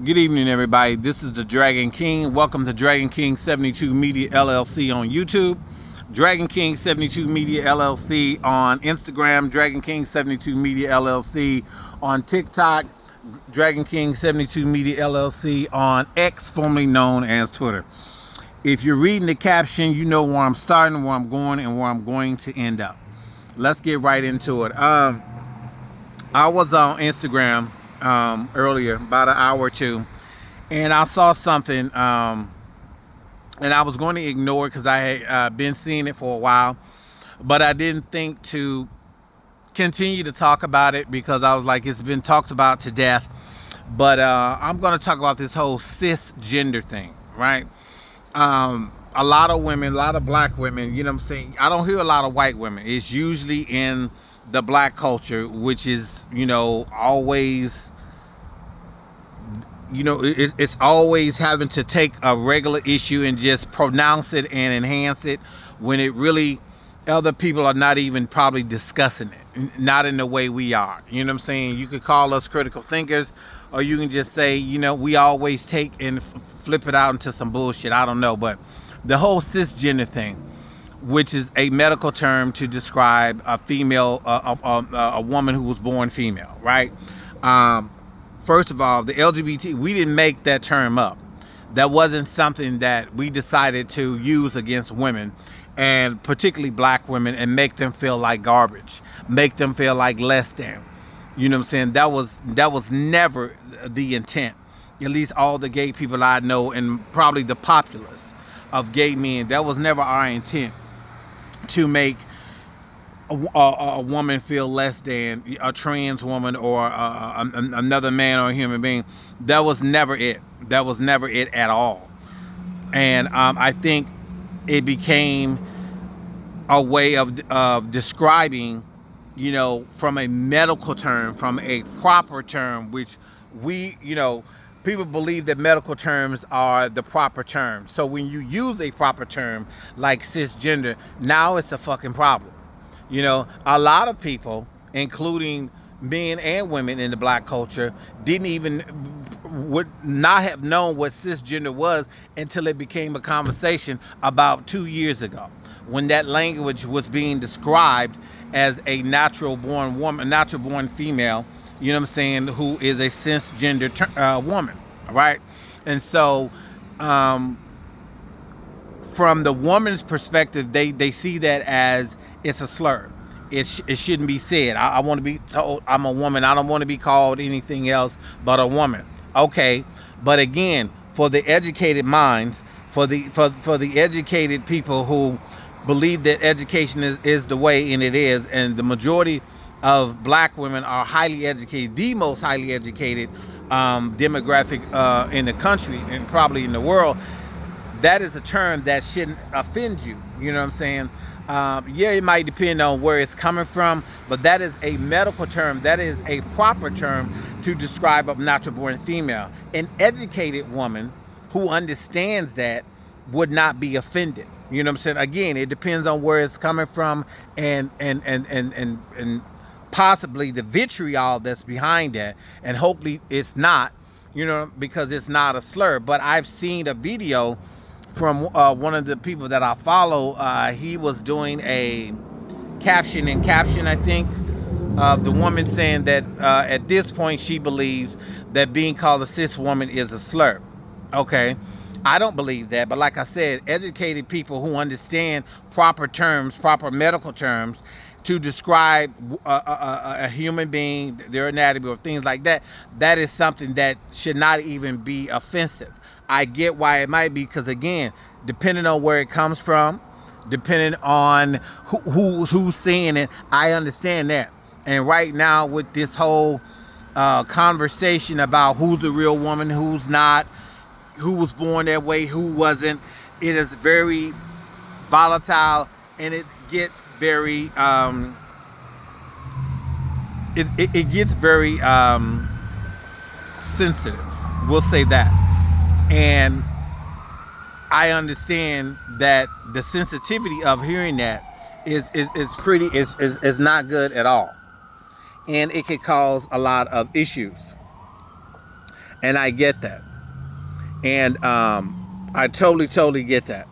Good evening, everybody. This is the Dragon King. Welcome to Dragon King 72 Media LLC on YouTube, Dragon King 72 Media LLC on Instagram, Dragon King 72 Media LLC on TikTok, Dragon King 72 Media LLC on X, formerly known as Twitter. If you're reading the caption, you know where I'm starting, where I'm going, and where I'm going to end up. Let's get right into it. I was on Instagram earlier, about an hour or two, and I saw something, and I was going to ignore it because I had been seeing it for a while, but I didn't think to continue to talk about it because I was like, it's been talked about to death. But I'm going to talk about this whole cisgender thing, right? A lot of women, a lot of black women, you know what I'm saying? I don't hear a lot of white women. It's usually in the black culture, which is, always, it's always having to take a regular issue and just pronounce it and enhance it when it really, other people are not even probably discussing it, not in the way we are. You know what I'm saying? You could call us critical thinkers, or you can just say, we always take and flip it out into some bullshit. I don't know, but the whole cisgender thing, which is a medical term to describe a female, a woman who was born female, right? First of all, the LGBT, we didn't make that term up. That wasn't something that we decided to use against women, and particularly black women, and make them feel like garbage, make them feel like less than. You know what I'm saying? That was never the intent. At least all the gay people I know, and probably the populace of gay men, that was never our intent, to make a woman feel less than a trans woman or another man or a human being. That was never it. That was never it at all. And I think it became a way of describing, from a medical term, from a proper term, which we, people believe that medical terms are the proper term. So when you use a proper term like cisgender, now it's a fucking problem. A lot of people, including men and women in the black culture, would not have known what cisgender was until it became a conversation about 2 years ago, when that language was being described as a natural born woman, natural born female, you know what I'm saying, who is a cisgender woman, right? And so from the woman's perspective, they see that as it's a slur. It shouldn't be said. I want to be told I'm a woman. I don't want to be called anything else but a woman. Okay, but again, for the educated minds, for the educated people who believe that education is the way, and it is, and the majority of black women are highly educated, the most highly educated demographic in the country and probably in the world, that is a term that shouldn't offend you. You know what I'm saying? Yeah, it might depend on where it's coming from, but that is a medical term. That is a proper term to describe a natural born female. An educated woman who understands that would not be offended. You know what I'm saying? Again, it depends on where it's coming from, and possibly the vitriol that's behind that, and hopefully it's not, because it's not a slur. But I've seen a video from one of the people that I follow. He was doing a caption, I think, of the woman saying that at this point she believes that being called a cis woman is a slur. Okay, I don't believe that, but like I said, educated people who understand proper terms, proper medical terms, to describe a human being, their anatomy, or things like that, that is something that should not even be offensive. I get why it might be, because again, depending on where it comes from, depending on who's saying it, I understand that. And right now, with this whole conversation about who's a real woman, who's not, who was born that way, who wasn't, it is very volatile, and it gets very it gets very sensitive. We'll say that. And I understand that the sensitivity of hearing that is not good at all, and it could cause a lot of issues. And I get that. And I totally get that.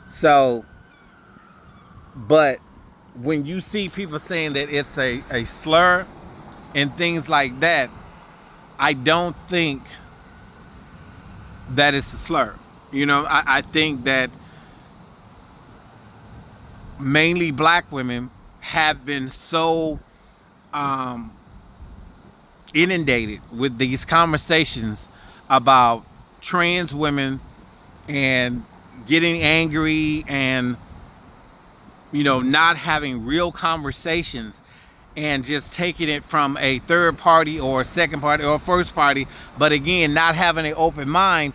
So, but when you see people saying that it's a slur and things like that, I don't think that it's a slur. I think that mainly black women have been so inundated with these conversations about trans women and getting angry and not having real conversations and just taking it from a third party or a second party or a first party, but again, not having an open mind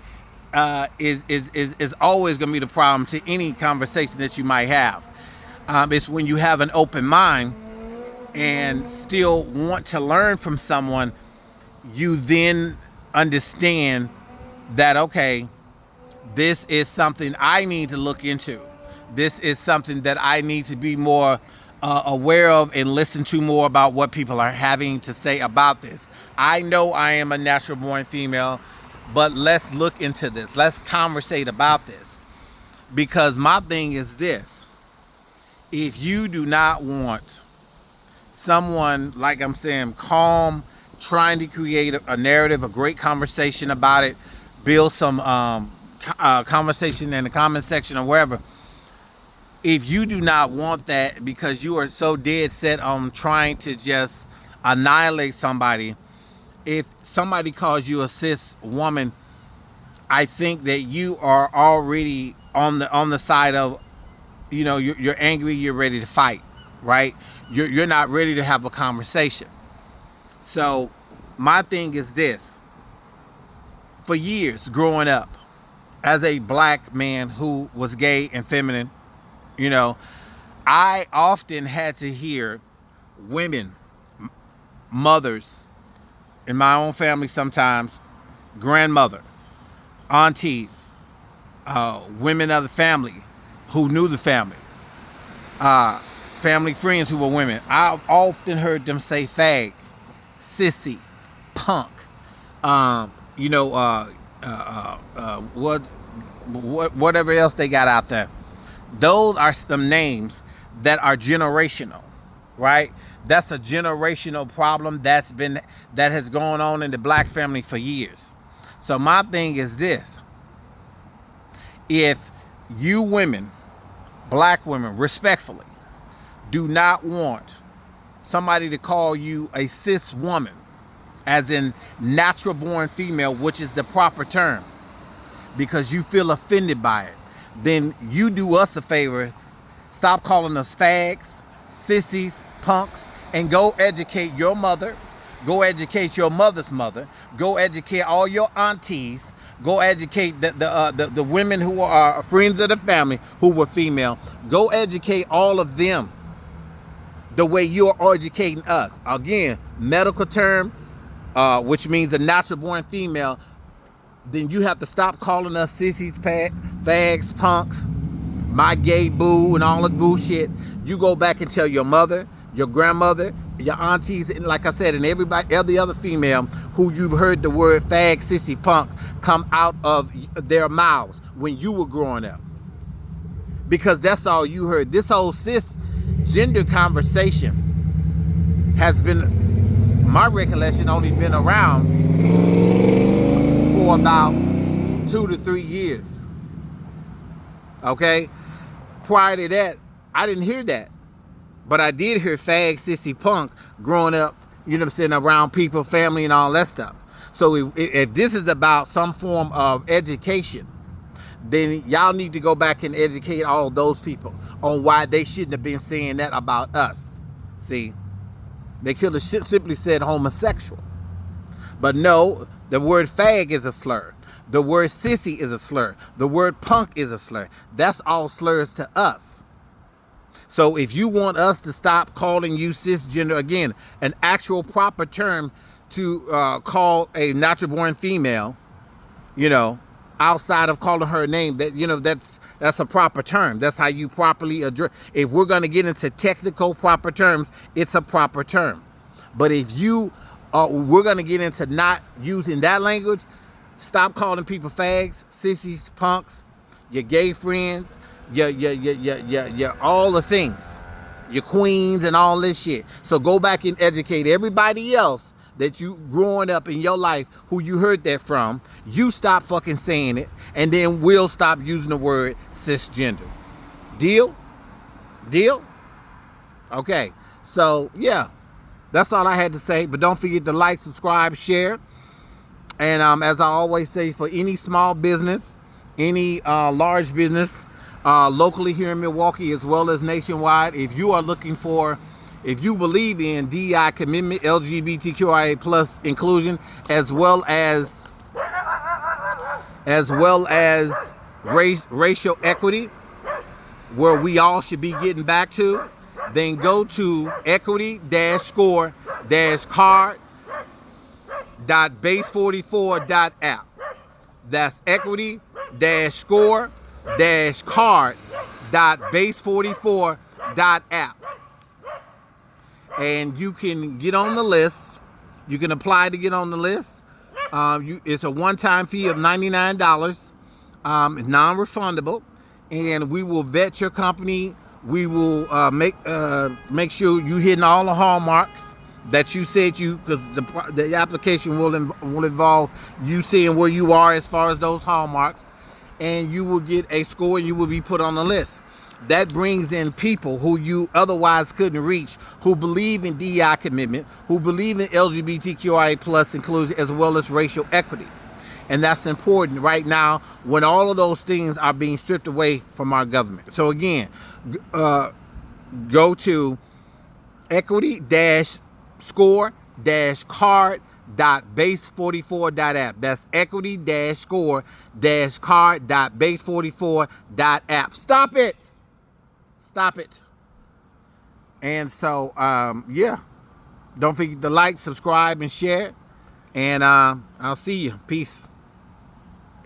is always going to be the problem to any conversation that you might have. It's when you have an open mind and still want to learn from someone, you then understand that, okay, this is something I need to look into. This is something that I need to be more aware of and listen to more about what people are having to say about this. I know I am a natural born female, but let's look into this. Let's conversate about this. Because my thing is this. If you do not want someone, like I'm saying, calm, trying to create a narrative, a great conversation about it, build some conversation in the comment section or wherever. If you do not want that because you are so dead set on trying to just annihilate somebody, if somebody calls you a cis woman, I think that you are already on the side of, you're angry, you're ready to fight, right? You're not ready to have a conversation. So my thing is this. For years growing up as a black man who was gay and feminine, I often had to hear women, mothers in my own family sometimes, grandmother, aunties, women of the family who knew the family, family friends who were women. I've often heard them say fag, sissy, punk, whatever else they got out there. Those are some names that are generational, right? That's a generational problem that has gone on in the black family for years. So my thing is this. If you women, black women, respectfully, do not want somebody to call you a cis woman, as in natural born female, which is the proper term, because you feel offended by it, then you do us a favor. Stop calling us fags, sissies, punks, and go educate your mother. Go educate your mother's mother. Go educate all your aunties. Go educate the women who are friends of the family who were female. Go educate all of them the way you're educating us. Again, medical term, which means a natural born female. Then you have to stop calling us sissies, fags, punks, my gay boo, and all the bullshit. You go back and tell your mother, your grandmother, your aunties, and like I said, and every other female who you've heard the word fag, sissy, punk come out of their mouths when you were growing up. Because that's all you heard. This whole cis-gender conversation has been, my recollection, only been around for about 2 to 3 years. Okay? Prior to that, I didn't hear that. But I did hear fag, sissy, punk growing up, around people, family, and all that stuff. So if this is about some form of education, then y'all need to go back and educate all those people on why they shouldn't have been saying that about us. See? They could have simply said homosexual. But no, the word fag is a slur. The word sissy is a slur. The word punk is a slur. That's all slurs to us. So if you want us to stop calling you cisgender, again, an actual proper term to call a natural born female, outside of calling her a name, that's a proper term. That's how you properly address. If we're going to get into technical proper terms, it's a proper term. But if you we're gonna get into not using that language. Stop calling people fags, sissies, punks, your gay friends, your all the things, your queens and all this shit. So go back and educate everybody else that you growing up in your life who you heard that from. You stop fucking saying it, and then we'll stop using the word cisgender. Deal? Deal? Okay. So yeah, that's all I had to say. But don't forget to like, subscribe, share. And as I always say, for any small business, any large business, locally here in Milwaukee as well as nationwide, if you are looking for, if you believe in DEI commitment, LGBTQIA plus inclusion, as well as racial equity, where we all should be getting back to, then go to equity-score-card.base44.app. That's equity-score-card.base44.app. And you can get on the list. You can apply to get on the list. It's a one-time fee of $99. It's non-refundable, and we will vet your company. We will make sure you hitting all the hallmarks that you said you, because the application will involve you seeing where you are as far as those hallmarks, and you will get a score and you will be put on the list. That brings in people who you otherwise couldn't reach, who believe in DEI commitment, who believe in LGBTQIA plus inclusion, as well as racial equity. And that's important right now when all of those things are being stripped away from our government. So again, go to equity-score-card.base44.app. That's equity-score-card.base44.app. Stop it. Stop it. And so, yeah, don't forget to like, subscribe, and share. And I'll see you. Peace.